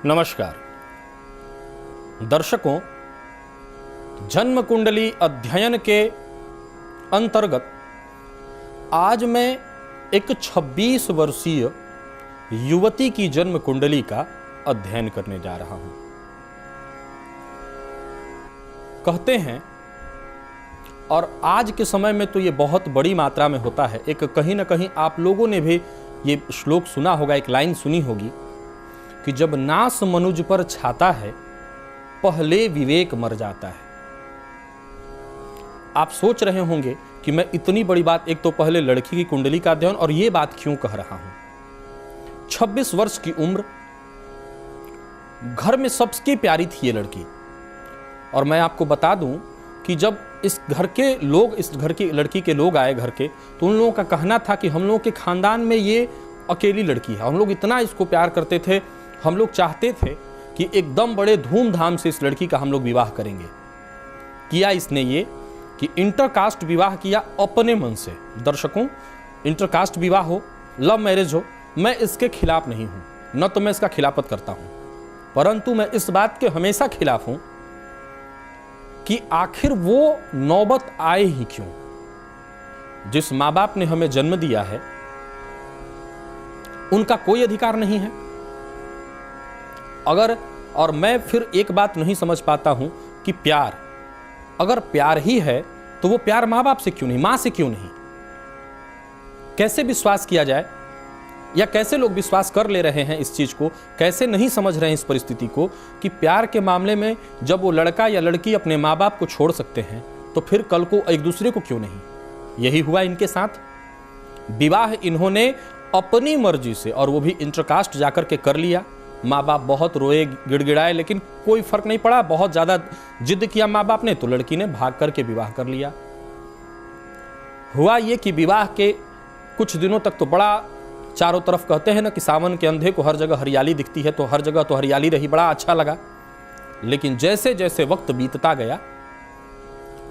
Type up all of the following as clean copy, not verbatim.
नमस्कार दर्शकों, जन्म कुंडली अध्ययन के अंतर्गत आज मैं एक 26 वर्षीय युवती की जन्म कुंडली का अध्ययन करने जा रहा हूं। कहते हैं, और आज के समय में तो ये बहुत बड़ी मात्रा में होता है, एक कहीं ना कहीं आप लोगों ने भी ये श्लोक सुना होगा, एक लाइन सुनी होगी कि जब नास मनुज पर छाता है पहले विवेक मर जाता है। आप सोच रहे होंगे कि मैं इतनी बड़ी बात, एक तो पहले लड़की की कुंडली का अध्ययन और ये बात क्यों कह रहा हूं। 26 वर्ष की उम्र, घर में सबसे प्यारी थी ये लड़की। और मैं आपको बता दूं कि जब इस घर के लोग, इस घर की लड़की के लोग आए घर के, तो उन लोगों का कहना था कि हम लोगों के खानदान में ये अकेली लड़की है। हम लोग इतना इसको प्यार करते थे, हम लोग चाहते थे कि एकदम बड़े धूमधाम से इस लड़की का हम लोग विवाह करेंगे। किया इसने ये कि इंटरकास्ट विवाह किया अपने मन से। दर्शकों, इंटरकास्ट विवाह हो, लव मैरिज हो, मैं इसके खिलाफ नहीं हूं, न तो मैं इसका खिलाफत करता हूं, परंतु मैं इस बात के हमेशा खिलाफ हूं कि आखिर वो नौबत आए ही क्यों। जिस माँ बाप ने हमें जन्म दिया है उनका कोई अधिकार नहीं है। और मैं फिर एक बात नहीं समझ पाता हूं कि प्यार, अगर प्यार ही है तो वो प्यार माँ बाप से क्यों नहीं, माँ से क्यों नहीं। कैसे विश्वास किया जाए, या कैसे लोग विश्वास कर ले रहे हैं इस चीज को, कैसे नहीं समझ रहे हैं इस परिस्थिति को कि प्यार के मामले में जब वो लड़का या लड़की अपने माँ बाप को छोड़ सकते हैं तो फिर कल को एक दूसरे को क्यों नहीं। यही हुआ इनके साथ। विवाह इन्होंने अपनी मर्जी से, और वो भी इंटरकास्ट जाकर के कर लिया। माँ बाप बहुत रोए, गिड़गिड़ाए, लेकिन कोई फर्क नहीं पड़ा। बहुत ज्यादा जिद किया माँ बाप ने, तो लड़की ने भाग करके विवाह कर लिया। हुआ ये कि विवाह के कुछ दिनों तक तो बड़ा, चारों तरफ कहते हैं ना कि सावन के अंधे को हर जगह हरियाली दिखती है, तो हर जगह तो हरियाली रही, बड़ा अच्छा लगा। लेकिन जैसे जैसे वक्त बीतता गया,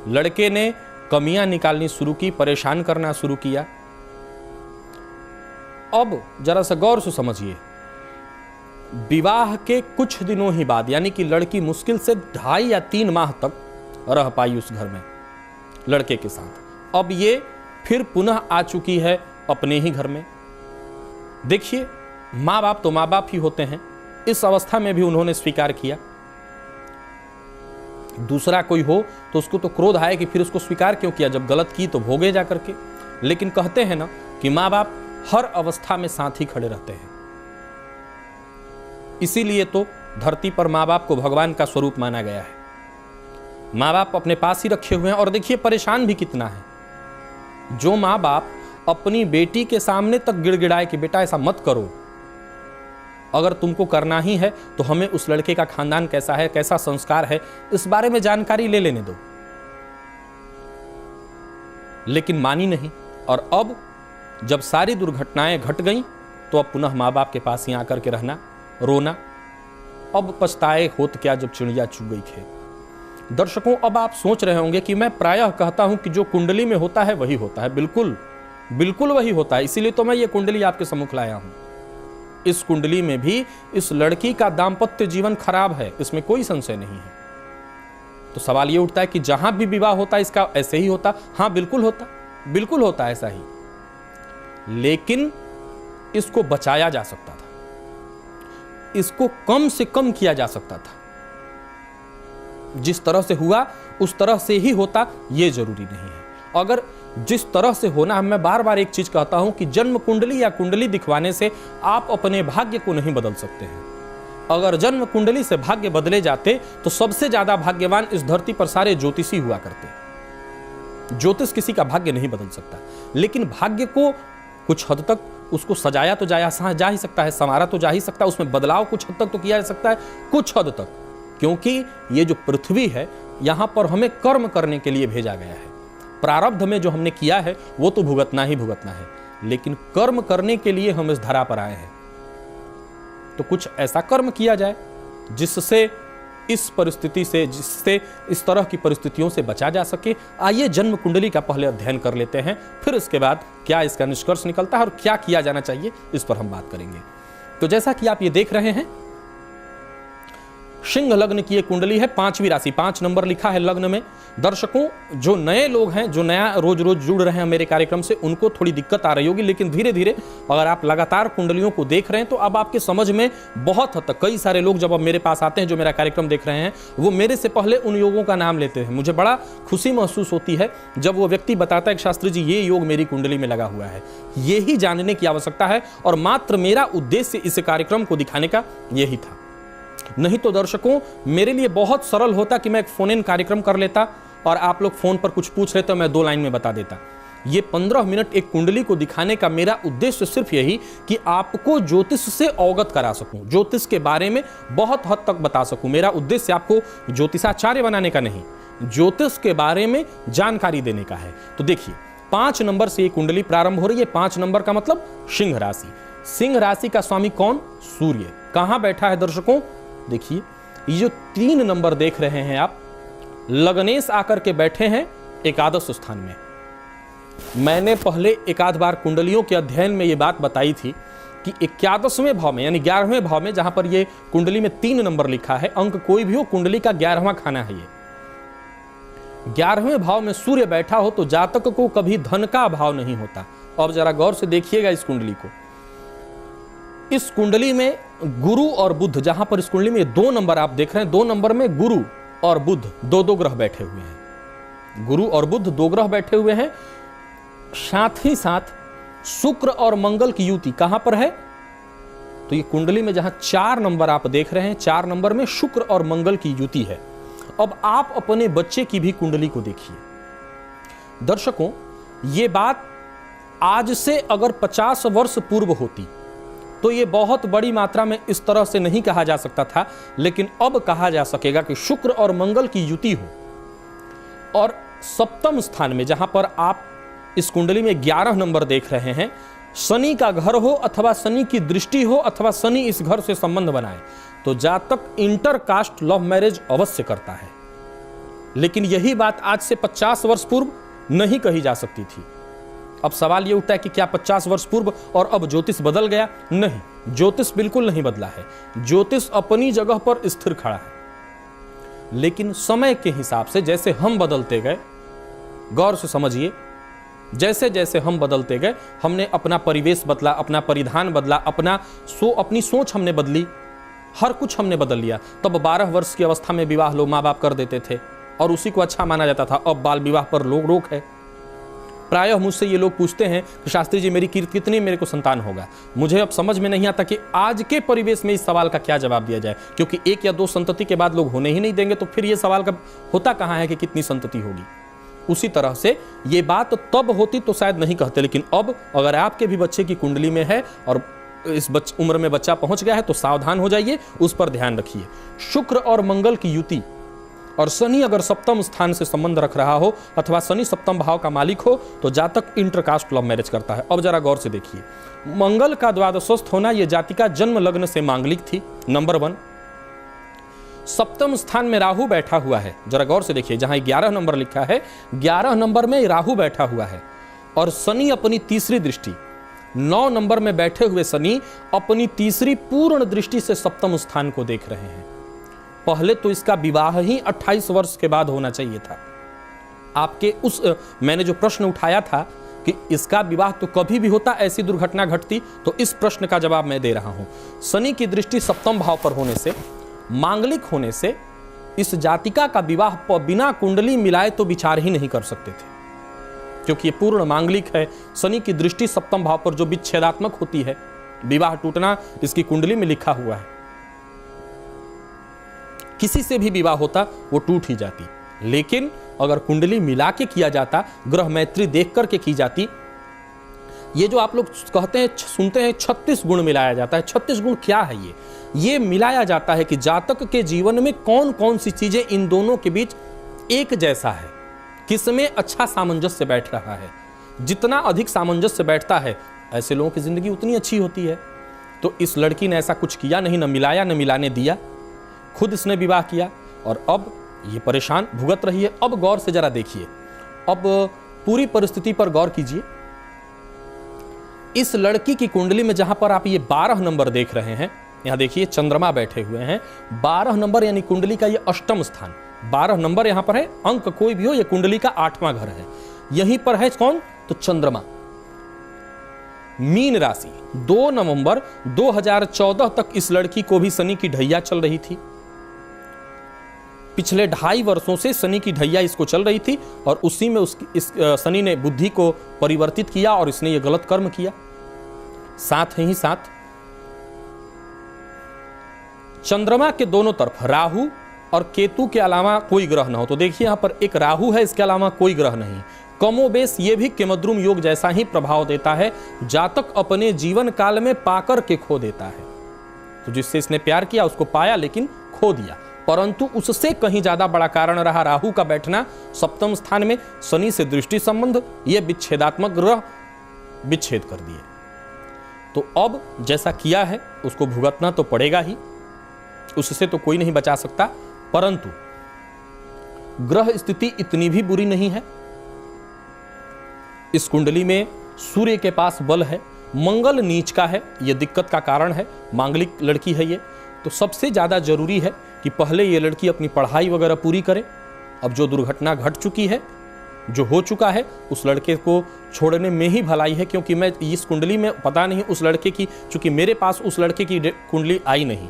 लड़के ने कमियां निकालनी शुरू की, परेशान करना शुरू किया। अब जरा सा गौर से समझिए, विवाह के कुछ दिनों ही बाद, यानी कि लड़की मुश्किल से 2.5 या 3 माह तक रह पाई उस घर में लड़के के साथ। अब ये फिर पुनः आ चुकी है अपने ही घर में। देखिए, माँ बाप तो माँ बाप ही होते हैं। इस अवस्था में भी उन्होंने स्वीकार किया। दूसरा कोई हो तो उसको तो क्रोध आए कि फिर उसको स्वीकार क्यों किया, जब गलत की तो भोगे जा करके। लेकिन कहते हैं ना कि माँ बाप हर अवस्था में साथ ही खड़े रहते हैं। इसीलिए तो धरती पर माँ बाप को भगवान का स्वरूप माना गया है। माँ बाप अपने पास ही रखे हुए हैं। और देखिए परेशान भी कितना है। जो माँ बाप अपनी बेटी के सामने तक गिड़गिड़ाए कि बेटा ऐसा मत करो, अगर तुमको करना ही है तो हमें उस लड़के का खानदान कैसा है, कैसा संस्कार है, इस बारे में जानकारी ले लेने दो। लेकिन मानी नहीं। और अब जब सारी दुर्घटनाएं घट गईं तो अब पुनः माँ बाप के पास ही आकर के रहना, रोना। अब पछताए होत क्या जब चिड़िया चुग गई खेत। दर्शकों, अब आप सोच रहे होंगे कि मैं प्रायः कहता हूं कि जो कुंडली में होता है वही होता है। बिल्कुल बिल्कुल वही होता है। इसीलिए तो मैं ये कुंडली आपके सम्मुख लाया हूं। इस कुंडली में भी इस लड़की का दाम्पत्य जीवन खराब है, इसमें कोई संशय नहीं है। तो सवाल ये उठता है कि जहां भी विवाह होता है इसका ऐसे ही होता। हाँ, बिल्कुल होता, बिल्कुल होता ऐसा ही। लेकिन इसको बचाया जा सकता था, इसको कम से कम किया जा सकता था। जिस तरह से हुआ उस तरह से ही होता, यह जरूरी नहीं है। अगर जिस तरह से होना, मैं बार बार एक चीज कहता हूं कि जन्म कुंडली या कुंडली दिखवाने से आप अपने भाग्य को नहीं बदल सकते हैं। अगर जन्म कुंडली से भाग्य बदले जाते तो सबसे ज्यादा भाग्यवान इस धरती पर सारे ज्योतिषी हुआ करते। ज्योतिष किसी का भाग्य नहीं बदल सकता, लेकिन भाग्य को कुछ हद तक उसको सजाया तो जा ही सकता है, संवारा तो जा ही सकता है, उसमें बदलाव कुछ हद तक तो किया जा सकता है, कुछ हद तक। क्योंकि ये जो पृथ्वी है, यहां पर हमें कर्म करने के लिए भेजा गया है। प्रारब्ध में जो हमने किया है वो तो भुगतना ही भुगतना है, लेकिन कर्म करने के लिए हम इस धरा पर आए हैं। तो कुछ ऐसा कर्म किया जाए जिससे इस परिस्थिति से, जिससे इस तरह की परिस्थितियों से बचा जा सके। आइए जन्म कुंडली का पहले अध्ययन कर लेते हैं, फिर इसके बाद क्या इसका निष्कर्ष निकलता है और क्या किया जाना चाहिए, इस पर हम बात करेंगे। तो जैसा कि आप ये देख रहे हैं, सिंह लग्न की ये कुंडली है, 5वीं राशि, 5 नंबर लिखा है लग्न में। दर्शकों, जो नए लोग हैं, जो नया रोज रोज जुड़ रहे हैं मेरे कार्यक्रम से, उनको थोड़ी दिक्कत आ रही होगी, लेकिन धीरे धीरे अगर आप लगातार कुंडलियों को देख रहे हैं तो अब आपके समझ में बहुत हद तक, कई सारे लोग जब अब मेरे पास आते हैं जो मेरा कार्यक्रम देख रहे हैं, वो मेरे से पहले उन योगों का नाम लेते हैं। मुझे बड़ा खुशी महसूस होती है जब वो व्यक्ति बताता है कि शास्त्री जी ये योग मेरी कुंडली में लगा हुआ है। यही जानने की आवश्यकता है और मात्र मेरा उद्देश्य इस कार्यक्रम को दिखाने का यही था। नहीं तो दर्शकों, मेरे लिए बहुत सरल होता कि मैं एक फोन इन कार्यक्रम कर लेता और आप लोग फोन पर कुछ पूछ लेते, मैं 2 लाइन में बता देता। ये 15 मिनट एक कुंडली को दिखाने का मेरा उद्देश्य सिर्फ यही कि आपको ज्योतिष से अवगत करा सकूं, ज्योतिष के बारे में बहुत हद तक बता सकूं। मेरा उद्देश्य आपको ज्योतिषाचार्य बनाने का नहीं, ज्योतिष के बारे में जानकारी देने का है। तो देखिए, 5 नंबर से ये कुंडली प्रारंभ हो रही है। 5 नंबर का मतलब सिंह राशि। सिंह राशि का स्वामी कौन? सूर्य। कहां बैठा है दर्शकों? देखिए, ये जो 3 नंबर देख रहे हैं आप, लग्नेश आकर के बैठे हैं एकादश स्थान में। मैंने पहले एक आध बार कुंडलियों के अध्ययन में ये बात बताई थी कि 11वें भाव में, यानी 11वें भाव में, जहां पर ये कुंडली में 3 नंबर लिखा है, अंक कोई भी हो, कुंडली का 11वां खाना है ये। 11वें भाव में सूर्य बैठा हो तो जातक को कभी धन का अभाव नहीं होता। अब जरा गौर से देखिएगा इस कुंडली को। इस कुंडली में गुरु और बुध, जहां पर इस कुंडली में 2 नंबर आप देख रहे हैं, 2 नंबर में गुरु और बुध 2 ग्रह बैठे हुए हैं। गुरु और बुध 2 ग्रह बैठे हुए हैं। साथ ही साथ शुक्र और मंगल की युति कहां पर है? तो ये कुंडली में जहां 4 नंबर आप देख रहे हैं, 4 नंबर में शुक्र और मंगल की युति है। अब आप अपने बच्चे की भी कुंडली को देखिए। दर्शकों, ये बात आज से अगर 50 वर्ष पूर्व होती तो ये बहुत बड़ी मात्रा में इस तरह से नहीं कहा जा सकता था, लेकिन अब कहा जा सकेगा कि शुक्र और मंगल की युति हो। और सप्तम स्थान में, जहां पर आप इस कुंडली में 11 नंबर देख रहे हैं, शनि का घर हो अथवा शनि की दृष्टि हो अथवा शनि इस घर से संबंध बनाए, तो जातक इंटरकास्ट लव मैरिज अवश्य करता है। लेकिन यही बात आज से 50 वर्ष पूर्व नहीं कही जा सकती थी। अब सवाल यह उठता है कि क्या 50 वर्ष पूर्व और अब ज्योतिष बदल गया? नहीं, ज्योतिष बिल्कुल नहीं बदला है। ज्योतिष अपनी जगह पर स्थिर खड़ा है, लेकिन समय के हिसाब से जैसे हम बदलते गए, गौर से समझिए, जैसे जैसे हम बदलते गए, हमने अपना परिवेश बदला, अपना परिधान बदला, अपनी सोच हमने बदली, हर कुछ हमने बदल लिया। तब 12 वर्ष की अवस्था में विवाह लोग माँ बाप कर देते थे और उसी को अच्छा माना जाता था। अब बाल विवाह पर लोग रोक है। प्रायः मुझसे ये लोग पूछते हैं कि शास्त्री जी मेरी कितनी मेरे को संतान होगा। मुझे अब समझ में नहीं आता कि आज के परिवेश में इस सवाल का क्या जवाब दिया जाए, क्योंकि 1 या 2 संतति के बाद लोग होने ही नहीं देंगे, तो फिर ये सवाल का होता कहाँ है कि कितनी संतति होगी। उसी तरह से ये बात तब होती तो शायद नहीं कहते, लेकिन अब अगर आपके भी बच्चे की कुंडली में है और इस उम्र में बच्चा पहुंच गया है तो सावधान हो जाइए, उस पर ध्यान रखिए। शुक्र और मंगल की युति और शनि अगर सप्तम स्थान से संबंध रख रहा हो अथवा शनि सप्तम भाव का मालिक हो तो जातक इंटरकास्ट लव मैरिज करता है। अब जरा गौर से देखिए, मंगल का द्वादशस्थ होना, यह जातिका जन्म लग्न से मांगलिक थी, नंबर 1। सप्तम स्थान में राहु बैठा हुआ है। जरा गौर से देखिए, जहां 11 नंबर लिखा है, 11 नंबर में राहु बैठा हुआ है और शनि अपनी तीसरी दृष्टि, 9 नंबर में बैठे हुए शनि अपनी तीसरी पूर्ण दृष्टि से सप्तम स्थान को देख रहे हैं। पहले तो इसका विवाह ही 28 वर्ष के बाद होना चाहिए था। आपके मैंने जो प्रश्न उठाया था कि इसका विवाह तो कभी भी होता, ऐसी दुर्घटना घटती, तो इस प्रश्न का जवाब मैं दे रहा हूं। शनि की दृष्टि सप्तम भाव पर होने से, मांगलिक होने से, इस जातिका का विवाह बिना कुंडली मिलाए तो विचार ही नहीं कर सकते थे, क्योंकि ये पूर्ण मांगलिक है। शनि की दृष्टि सप्तम भाव पर जो विच्छेदात्मक होती है, विवाह टूटना इसकी कुंडली में लिखा हुआ है। किसी से भी विवाह होता वो टूट ही जाती, लेकिन अगर कुंडली मिला के किया जाता, ग्रह मैत्री देख करके की जाती, ये जो आप लोग कहते हैं, सुनते हैं 36 गुण मिलाया जाता है। 36 गुण क्या है? ये मिलाया जाता है कि जातक के जीवन में कौन कौन सी चीजें इन दोनों के बीच एक जैसा है, किसमें अच्छा सामंजस्य बैठ रहा है। जितना अधिक सामंजस्य बैठता है, ऐसे लोगों की जिंदगी उतनी अच्छी होती है। तो इस लड़की ने ऐसा कुछ किया नहीं, न मिलाया न मिलाने दिया, खुद इसने विवाह किया और अब ये परेशान भुगत रही है। अब गौर से जरा देखिए, अब पूरी परिस्थिति पर गौर कीजिए। इस लड़की की कुंडली में जहां पर आप ये 12 नंबर देख रहे हैं, यहाँ देखिए चंद्रमा बैठे हुए हैं, 12 नंबर यानी कुंडली का ये अष्टम स्थान, 12 नंबर यहाँ पर है, अंक कोई भी हो, ये कुंडली का 8वां घर है। यहीं पर है कौन? तो चंद्रमा। मीन राशि, 2 नवंबर 2014 तक इस लड़की को भी शनि की ढैया चल रही थी। पिछले 2.5 वर्षों से शनि की ढैया इसको चल रही थी और उसी में इस शनि ने बुद्धि को परिवर्तित किया और इसने ये गलत कर्म किया। साथ ही साथ चंद्रमा के दोनों तरफ राहु और केतु के अलावा कोई ग्रह न हो। तो देखिए यहां पर एक राहु है, इसके अलावा कोई ग्रह नहीं। कमोबेश ये भी केमद्रुम योग जैसा ही प्रभाव देता है, जातक अपने जीवन काल में पाकर के खो देता है। तो जिससे इसने प्यार किया उसको पाया लेकिन खो दिया, परंतु उससे कहीं ज्यादा बड़ा कारण रहा राहु का बैठना सप्तम स्थान में, शनि से दृष्टि संबंध, ये विच्छेदात्मक ग्रह विच्छेद कर दिए। तो अब जैसा किया है उसको भुगतना तो पड़ेगा ही, उससे तो कोई नहीं बचा सकता। परंतु ग्रह स्थिति इतनी भी बुरी नहीं है। इस कुंडली में सूर्य के पास बल है, मंगल नीच का है, यह दिक्कत का कारण है, मांगलिक लड़की है ये। तो सबसे ज्यादा जरूरी है कि पहले ये लड़की अपनी पढ़ाई वगैरह पूरी करे। अब जो दुर्घटना घट चुकी है, जो हो चुका है, उस लड़के को छोड़ने में ही भलाई है। क्योंकि मैं इस कुंडली में पता नहीं उस लड़के की, चूंकि मेरे पास उस लड़के की कुंडली आई नहीं,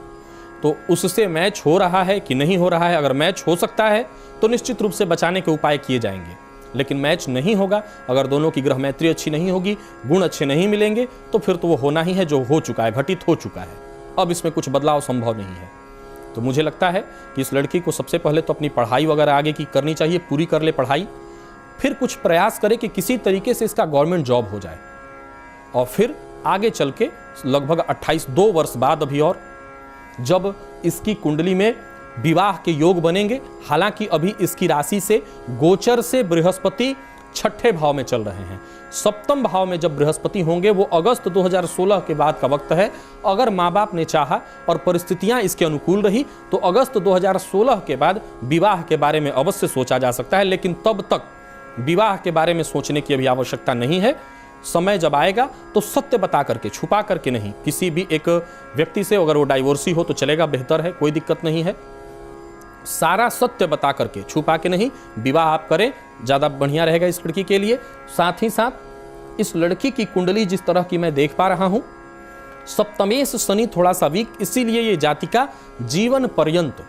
तो उससे मैच हो रहा है कि नहीं हो रहा है। अगर मैच हो सकता है तो निश्चित रूप से बचाने के उपाय किए जाएंगे, लेकिन मैच नहीं होगा, अगर दोनों की ग्रह मैत्री अच्छी नहीं होगी, गुण अच्छे नहीं मिलेंगे, तो फिर तो वो होना ही है जो हो चुका है, घटित हो चुका है। अब इसमें कुछ बदलाव संभव नहीं है। तो मुझे लगता है कि इस लड़की को सबसे पहले तो अपनी पढ़ाई वगैरह आगे की करनी चाहिए, पूरी कर ले पढ़ाई, फिर कुछ प्रयास करे कि किसी तरीके से इसका गवर्नमेंट जॉब हो जाए, और फिर आगे चल के लगभग 2 वर्ष बाद अभी, और जब इसकी कुंडली में विवाह के योग बनेंगे। हालांकि अभी इसकी राशि से गोचर से बृहस्पति 6ठे भाव में चल रहे हैं। सप्तम भाव में जब बृहस्पति होंगे वो अगस्त 2016 के बाद का वक्त है। अगर माँ बाप ने चाहा और परिस्थितियां इसके अनुकूल रही तो अगस्त 2016 के बाद विवाह के बारे में अवश्य सोचा जा सकता है, लेकिन तब तक विवाह के बारे में सोचने की अभी आवश्यकता नहीं है। समय जब आएगा तो सत्य बता करके, छुपा करके नहीं। किसी भी एक व्यक्ति से अगर वो डाइवोर्सी हो तो चलेगा, बेहतर है, कोई दिक्कत नहीं है। सारा सत्य बता करके, छुपा के नहीं, विवाह आप करें, ज़्यादा बढ़िया रहेगा इस लड़की के लिए। साथ ही साथ इस लड़की की कुंडली जिस तरह की मैं देख पा रहा हूँ, सप्तमेश शनि थोड़ा सा वीक, इसीलिए ये जातिका जीवन पर्यंत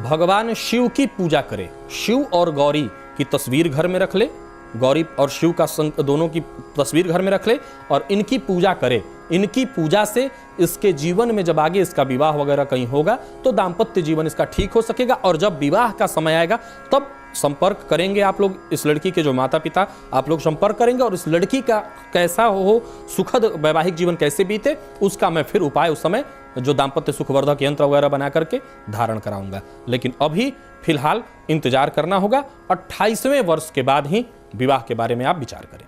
भगवान शिव की पूजा करे। शिव और गौरी की तस्वीर घर में रख ले, गौरी और शिव का दोनों की तस्वीर घर में रख ले और इनकी पूजा करे। इनकी पूजा से इसके जीवन में जब आगे इसका विवाह वगैरह कहीं होगा तो दाम्पत्य जीवन इसका ठीक हो सकेगा। और जब विवाह का समय आएगा तब संपर्क करेंगे आप लोग, इस लड़की के जो माता पिता, आप लोग संपर्क करेंगे और इस लड़की का कैसा हो, सुखद वैवाहिक जीवन कैसे बीते, उसका मैं फिर उपाय उस समय जो दाम्पत्य सुखवर्धक यंत्र वगैरह बना करके धारण कराऊंगा। लेकिन अभी फिलहाल इंतजार करना होगा, 28वें वर्ष के बाद ही विवाह के बारे में आप विचार करें।